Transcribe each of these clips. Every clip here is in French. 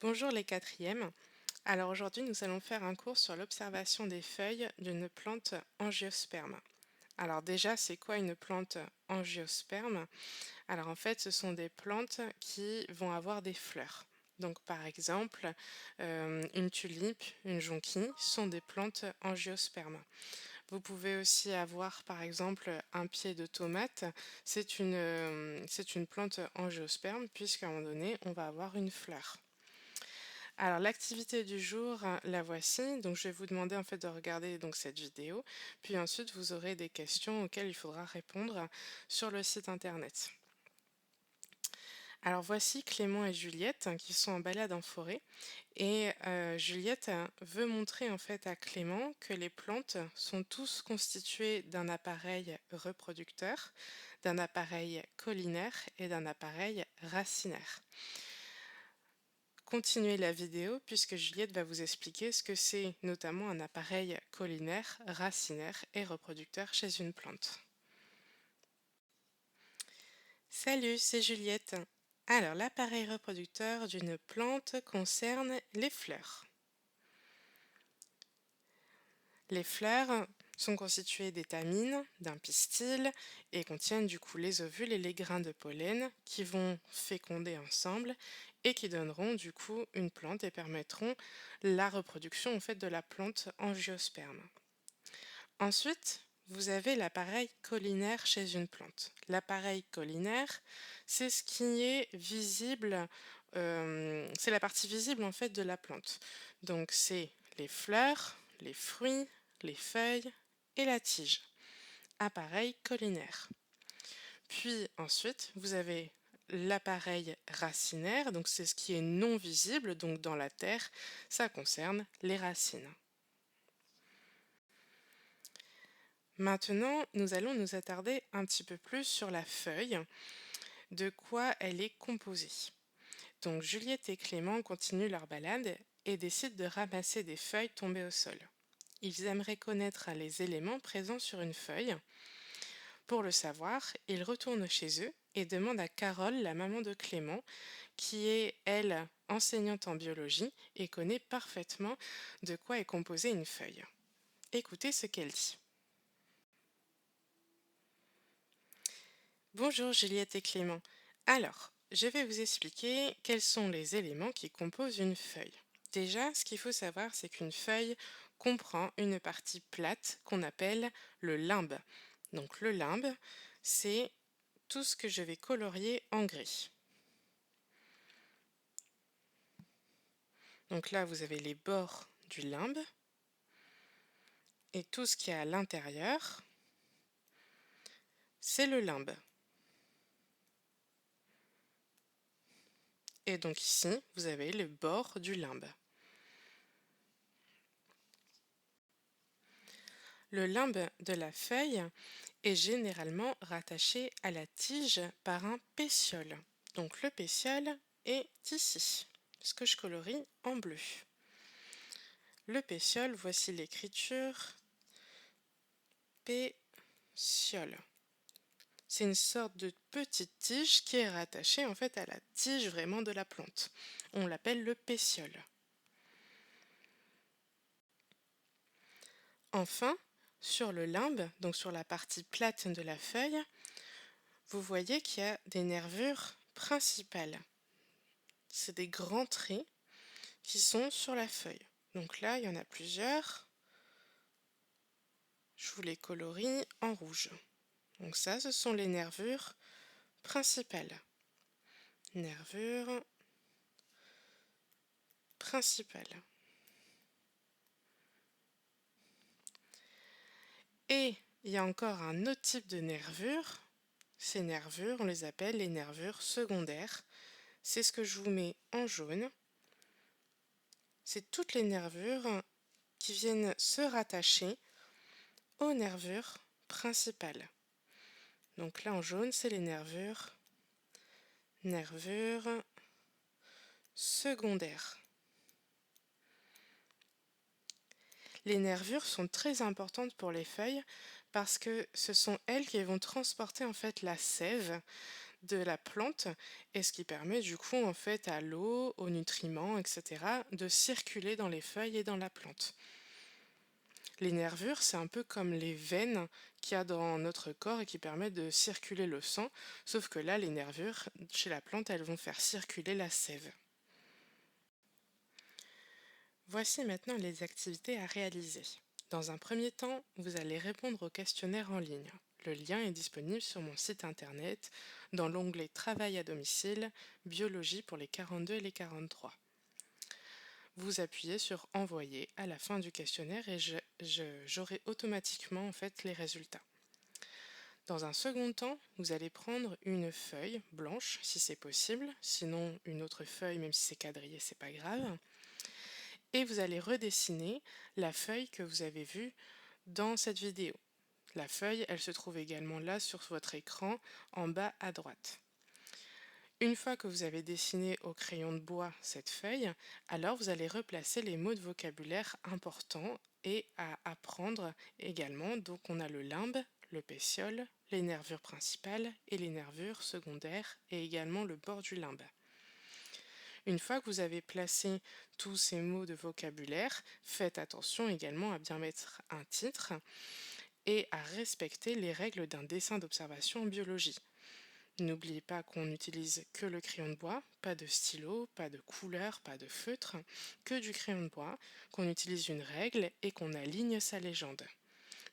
Bonjour les quatrièmes. Alors aujourd'hui, nous allons faire un cours sur l'observation des feuilles d'une plante angiosperme. Alors déjà, c'est quoi une plante angiosperme? Alors en fait, ce sont des plantes qui vont avoir des fleurs. Donc par exemple, une tulipe, une jonquille sont des plantes angiospermes. Vous pouvez aussi avoir par exemple un pied de tomate. C'est une plante angiosperme puisqu'à un moment donné, on va avoir une fleur. Alors l'activité du jour, la voici. Donc je vais vous demander en fait de regarder donc cette vidéo, puis ensuite vous aurez des questions auxquelles il faudra répondre sur le site internet. Alors voici Clément et Juliette qui sont en balade en forêt et Juliette veut montrer en fait à Clément que les plantes sont tous constituées d'un appareil reproducteur, d'un appareil collinaire et d'un appareil racinaire. Continuez la vidéo puisque Juliette va vous expliquer ce que c'est notamment un appareil collinaire, racinaire et reproducteur chez une plante. Salut, c'est Juliette. Alors, l'appareil reproducteur d'une plante concerne les fleurs. Les fleurs sont constituées d'étamines, d'un pistil et contiennent du coup les ovules et les grains de pollen qui vont féconder ensemble et qui donneront du coup une plante et permettront la reproduction en fait de la plante angiosperme. Ensuite, vous avez l'appareil collinaire chez une plante. L'appareil collinaire, c'est ce qui est visible, c'est la partie visible en fait de la plante. Donc c'est les fleurs, les fruits, les feuilles et la tige. Appareil collinaire. Puis ensuite, vous avez l'appareil racinaire, donc c'est ce qui est non visible, donc dans la terre, ça concerne les racines. Maintenant, nous allons nous attarder un petit peu plus sur la feuille, de quoi elle est composée. Donc Juliette et Clément continuent leur balade et décident de ramasser des feuilles tombées au sol. Ils aimeraient connaître les éléments présents sur une feuille. Pour le savoir, ils retournent chez eux et demandent à Carole, la maman de Clément, qui est, elle, enseignante en biologie et connaît parfaitement de quoi est composée une feuille. Écoutez ce qu'elle dit. Bonjour Juliette et Clément. Alors, je vais vous expliquer quels sont les éléments qui composent une feuille. Déjà, ce qu'il faut savoir, c'est qu'une feuille comprend une partie plate qu'on appelle le limbe. Donc le limbe, c'est tout ce que je vais colorier en gris. Donc là, vous avez les bords du limbe et tout ce qui est à l'intérieur, c'est le limbe. Et donc ici, vous avez le bord du limbe. Le limbe de la feuille est généralement rattaché à la tige par un pétiole. Donc le pétiole est ici, ce que je colorie en bleu. Le pétiole, voici l'écriture pétiole. C'est une sorte de petite tige qui est rattachée en fait à la tige vraiment de la plante. On l'appelle le pétiole. Enfin, sur le limbe, donc sur la partie plate de la feuille, vous voyez qu'il y a des nervures principales. C'est des grands traits qui sont sur la feuille. Donc là, il y en a plusieurs. Je vous les colorie en rouge. Donc ça, ce sont les nervures principales. Nervures principales. Et il y a encore un autre type de nervures. Ces nervures, on les appelle les nervures secondaires. C'est ce que je vous mets en jaune. C'est toutes les nervures qui viennent se rattacher aux nervures principales. Donc là en jaune, c'est les nervures secondaires. Les nervures sont très importantes pour les feuilles parce que ce sont elles qui vont transporter en fait la sève de la plante et ce qui permet du coup en fait à l'eau, aux nutriments, etc. de circuler dans les feuilles et dans la plante. Les nervures, c'est un peu comme les veines qu'il y a dans notre corps et qui permettent de circuler le sang, sauf que là, les nervures, chez la plante, elles vont faire circuler la sève. Voici maintenant les activités à réaliser. Dans un premier temps, vous allez répondre au questionnaire en ligne. Le lien est disponible sur mon site internet dans l'onglet Travail à domicile, Biologie pour les 42 et les 43. Vous appuyez sur Envoyer à la fin du questionnaire et j'aurai automatiquement en fait les résultats. Dans un second temps, vous allez prendre une feuille blanche si c'est possible, sinon une autre feuille, même si c'est quadrillé, c'est pas grave, et vous allez redessiner la feuille que vous avez vue dans cette vidéo. La feuille, elle se trouve également là sur votre écran en bas à droite. Une fois que vous avez dessiné au crayon de bois cette feuille, alors vous allez replacer les mots de vocabulaire importants et à apprendre également. Donc on a le limbe, le pétiole, les nervures principales et les nervures secondaires et également le bord du limbe. Une fois que vous avez placé tous ces mots de vocabulaire, faites attention également à bien mettre un titre et à respecter les règles d'un dessin d'observation en biologie. N'oubliez pas qu'on n'utilise que le crayon de bois, pas de stylo, pas de couleur, pas de feutre, que du crayon de bois, qu'on utilise une règle et qu'on aligne sa légende.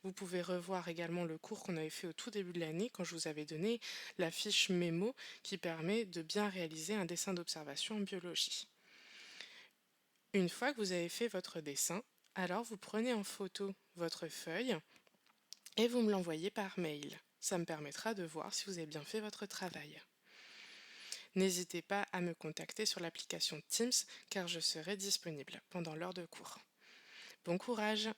Vous pouvez revoir également le cours qu'on avait fait au tout début de l'année quand je vous avais donné la fiche mémo qui permet de bien réaliser un dessin d'observation en biologie. Une fois que vous avez fait votre dessin, alors vous prenez en photo votre feuille et vous me l'envoyez par mail. Ça me permettra de voir si vous avez bien fait votre travail. N'hésitez pas à me contacter sur l'application Teams car je serai disponible pendant l'heure de cours. Bon courage!